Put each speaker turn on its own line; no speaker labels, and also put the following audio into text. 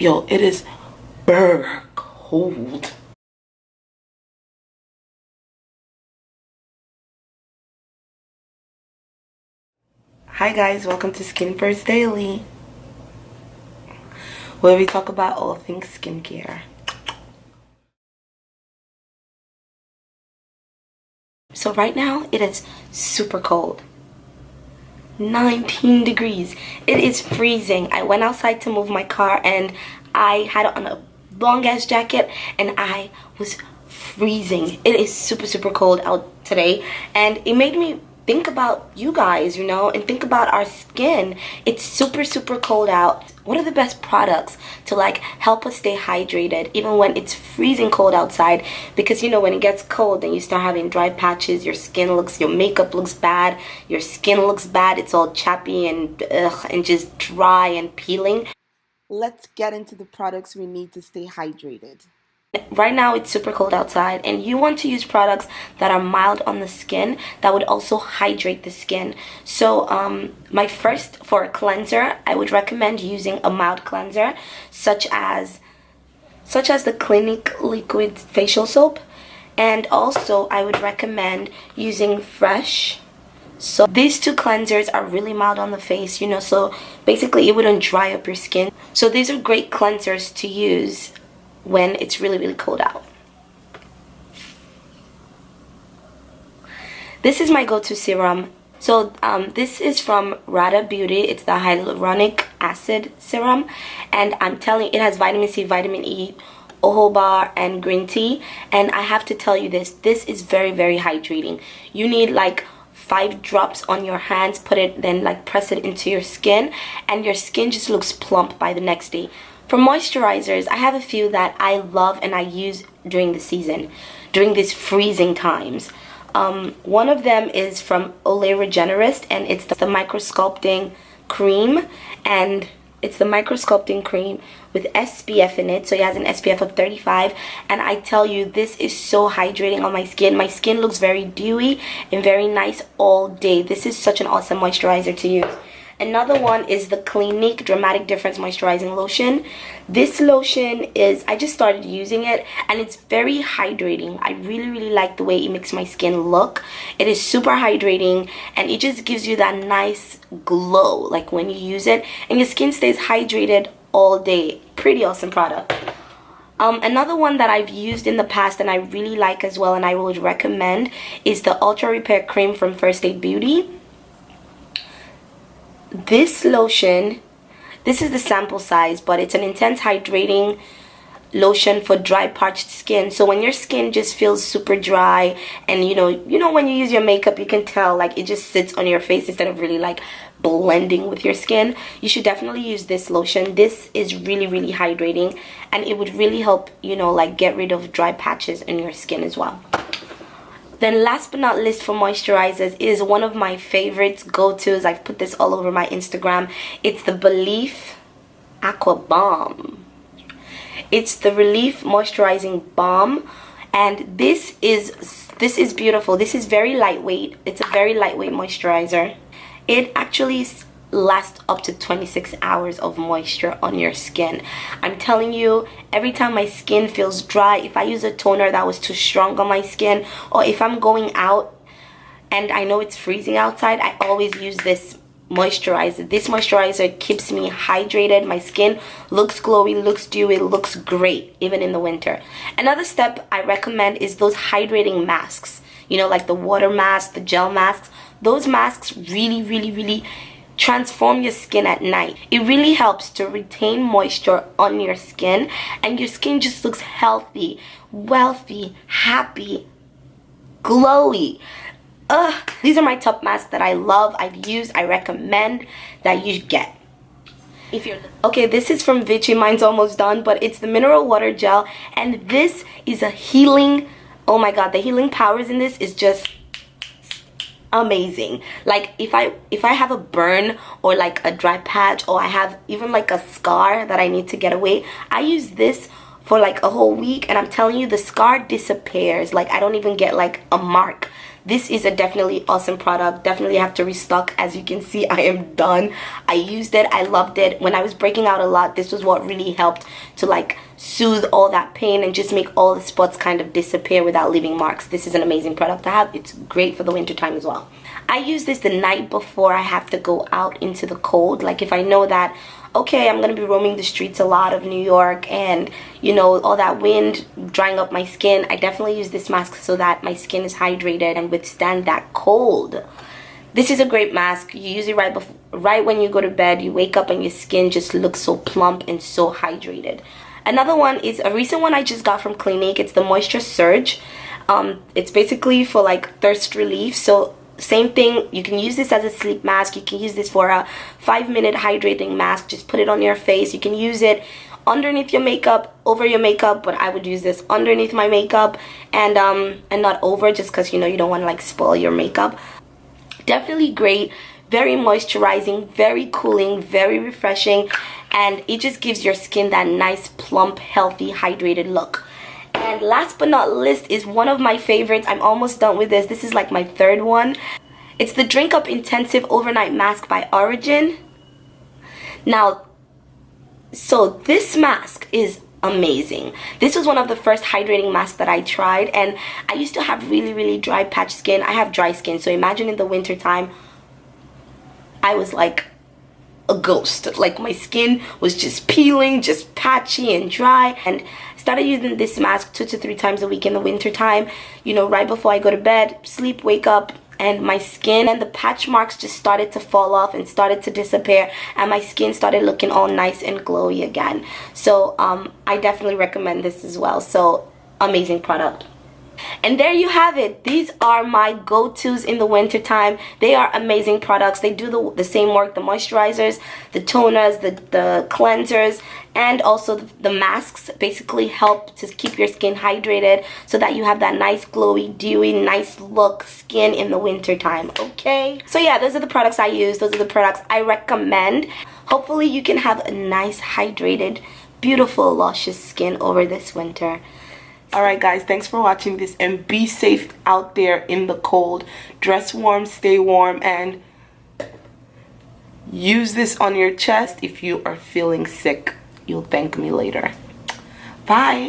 Yo, it is burr cold. Hi guys, welcome to Skin First Daily, where we talk about all things skincare. So right now it is super cold. 19 degrees. It is freezing. I went outside to move my car and I had on a long ass jacket and I was freezing. It is super cold out today, and it made me think about you guys, you know, and think about our skin. It's super cold out. What are the best products to like help us stay hydrated even when it's freezing cold outside? Because you know, when it gets cold then you start having dry patches, your makeup looks bad, your skin looks bad, it's all chappy and just dry and peeling. Let's get into the products we need to stay hydrated. Right now it's super cold outside and you want to use products that are mild on the skin that would also hydrate the skin. So for a cleanser, I would recommend using a mild cleanser such as the Clinique liquid facial soap, and also I would recommend using Fresh. So these two cleansers are really mild on the face, you know, so basically it wouldn't dry up your skin. So these are great cleansers to use when it's really cold out. This is my go-to serum. So this is from Radha Beauty. It's the Hyaluronic Acid Serum, and I'm telling you, it has vitamin C, vitamin E, jojoba, and green tea. And I have to tell you this is very hydrating. You need like 5 drops on your hands, then like press it into your skin, and your skin just looks plump by the next day. For moisturizers, I have a few that I love and I use during the season, during these freezing times. One of them is from Olay Regenerist, and it's the microsculpting cream, and it's the microsculpting cream with SPF in it, so it has an SPF of 35, and I tell you, this is so hydrating on my skin. My skin looks very dewy and very nice all day. This is such an awesome moisturizer to use. Another one is the Clinique Dramatic Difference Moisturizing Lotion. This lotion I just started using it and it's very hydrating. I really like the way it makes my skin look. It is super hydrating and it just gives you that nice glow like when you use it, and your skin stays hydrated all day. Pretty awesome product. Another one that I've used in the past and I really like as well and I would recommend is the Ultra Repair Cream from First Aid Beauty. This lotion, this is the sample size, but it's an intense hydrating lotion for dry, parched skin. So when your skin just feels super dry and you know when you use your makeup, you can tell like it just sits on your face instead of really like blending with your skin, you should definitely use this lotion. This is really hydrating and it would really help, you know, like get rid of dry patches in your skin as well. Then last but not least, for moisturizers, is one of my favorites, go-tos. I've put this all over my Instagram. It's the Belif Aqua Balm. It's the Relief Moisturizing Balm, and this is beautiful. This is very lightweight. It's a very lightweight moisturizer. It actually lasts up to 26 hours of moisture on your skin. I'm telling you, every time my skin feels dry, if I use a toner that was too strong on my skin, or if I'm going out and I know it's freezing outside, I always use this moisturizer. This moisturizer keeps me hydrated. My skin looks glowy, looks dewy, looks great even in the winter. Another step I recommend is those hydrating masks, you know, like the water mask, the gel masks. Those masks really transform your skin at night. It really helps to retain moisture on your skin, and your skin just looks healthy, wealthy, happy, glowy. These are my top masks that I love, I've used, I recommend that you get. Okay, this is from Vichy. Mine's almost done, but it's the mineral water gel, and this is a healing. Oh my god, the healing powers in this is just amazing. Like if I have a burn or like a dry patch, or I have even like a scar that I need to get away, I use this for like a whole week and I'm telling you, the scar disappears. Like I don't even get like a mark. This is a definitely awesome product. Definitely have to restock. As you can see, I am done. I used it. I loved it. When I was breaking out a lot, this was what really helped to like soothe all that pain and just make all the spots kind of disappear without leaving marks. This is an amazing product to have. It's great for the winter time as well. I use this the night before I have to go out into the cold. Like if I know that, okay, I'm gonna be roaming the streets a lot of New York, and you know, all that wind drying up my skin, I definitely use this mask so that my skin is hydrated and withstand that cold. This is a great mask. You use it right when you go to bed. You wake up and your skin just looks so plump and so hydrated. Another one is a recent one I just got from Clinique. It's the Moisture Surge. It's basically for like thirst relief. So same thing, you can use this as a sleep mask. You can use this for a 5-minute hydrating mask. Just put it on your face. You can use it underneath your makeup, over your makeup, but I would use this underneath my makeup and not over, just because you know you don't want to like spoil your makeup. Definitely great, very moisturizing, very cooling, very refreshing, and it just gives your skin that nice plump, healthy, hydrated look. And last but not least is one of my favorites. I'm almost done with this. This is like my third one. It's the Drink Up Intensive Overnight Mask by Origin. Now, so this mask is amazing. This was one of the first hydrating masks that I tried, and I used to have really dry patch skin. I have dry skin, so imagine in the winter time I was like a ghost. Like my skin was just peeling, just patchy and dry, and started using this mask 2 to 3 times a week in the winter time, you know, right before I go to bed, sleep, wake up, and my skin and the patch marks just started to fall off and started to disappear, and my skin started looking all nice and glowy again. So I definitely recommend this as well. So amazing product. And there you have it. These are my go-tos in the winter time. They are amazing products. They do the same work. The moisturizers, the toners, the cleansers, and also the masks basically help to keep your skin hydrated so that you have that nice glowy, dewy, nice look skin in the winter time. Okay, so yeah, those are the products I use. Those are the products I recommend. Hopefully you can have a nice, hydrated, beautiful, luscious skin over this winter. Alright guys, thanks for watching this, and be safe out there in the cold. Dress warm, stay warm, and use this on your chest if you are feeling sick. You'll thank me later. Bye.